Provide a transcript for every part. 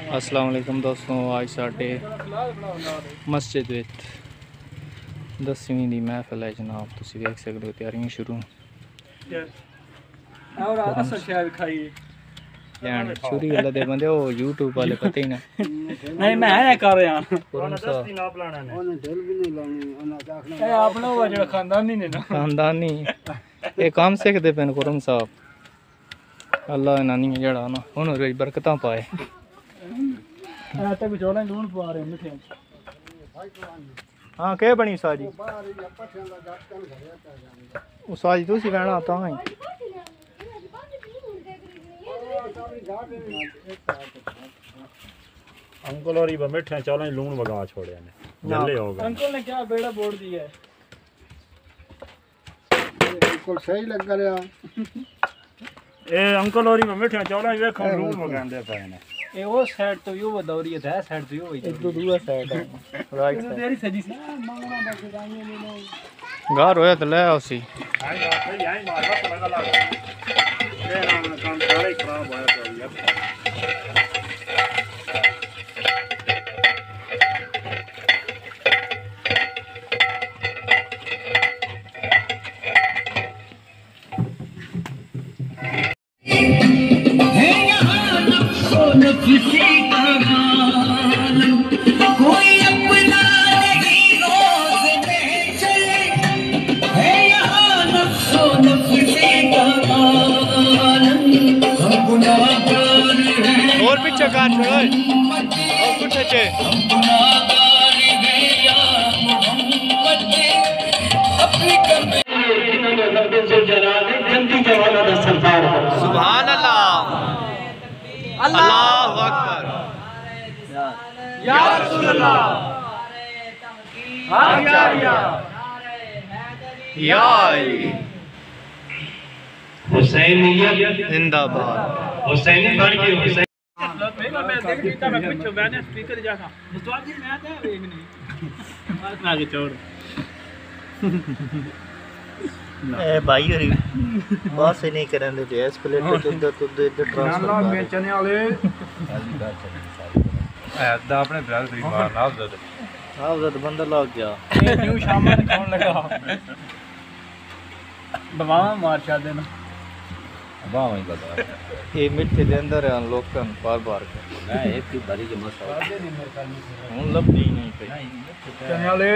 अस्सलाम वालेकुम दोस्तों, आज साढ़े मस्जिद विच 10वीं दी महफिल है जनाब। तुसीं देख सकते हो तैयारियां शुरू छुरी गल्ला दे बंदे ओ यूट्यूब वाले पता ही ना नहीं मैं कर रहा खानदानी ये काम सीखते पेन कुरम साहब। अल्लाह नानी जड़ा ना उन्होंने बरकतां पाए। हाँ क्या बनी साजी साजी तुसी कहना आता ही अंकल और बैठे चलो लून वगा छोड़े ने जल्ले हो गए। अंकल ने क्या बेड़ा बोड़ दिया है। बिल्कुल सही लग रहा ए अंकल और बैठे चलो देखो लून वगांदे पे ने ए वो साइड तो यो बदौरी है साइड तो यो है एक दो दूसरा साइड है राइट साइड तेरी सजी सी घर होया तो ले आओ सी आई मारवा तो लगा लगा ये ना काम सारे खराब होया तो यार कोई अपना नहीं रोज में चले है यहाँ नफ्सो नफ्सी का आलम। हम गुनाहगार हैं और पीछे काट और कुछ अच्छे हम गुनाहगार हैं या मोहम्मद अपनी कमी जल्दी जवाना दा सरदार सुभान अल्लाह अल्लाहु अकबर या रसूल अल्लाह या अली हुसैनियत जिंदाबाद हुसैनी बन के हुसैन मैं देख लीता मैं पूछो मैंने स्पीकर जाना मुस्तफा जी मैं आता है एक नहीं आगे छोड़ ए भाई हरी बात से नहीं करने दे एस प्लेट पे तो इधर ट्रांसफर बेचने वाले ऐदा अपने ब्रदर भी मार ना उधर हां उधर बंदा लग गया ये न्यू शाम में कौन लगा दवा मार छा देना वाह वही बता ये मिट्टी दे अंदर है लोकन बार-बार के मैं एक की बारी के मसा हूं लब नहीं पे चने वाले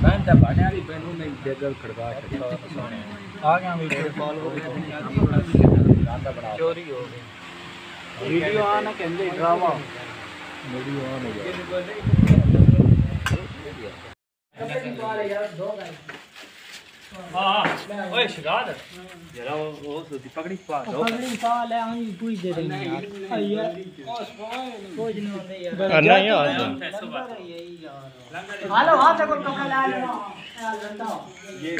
मैं तो बाने वाली पेनू में देगल खड़का आ गया वीडियो कॉल हो गई चोरी हो गई वीडियो आना कहंदे ड्रामा वीडियो ऑन हो गया हां ओए शिगाद जरा वो पकड़ी पा दो पकड़ी पा ले आनी पूछ दे रही यार कुछ नहीं यार नहीं यार हेलो हां से कोई कपड़ा ले लो ये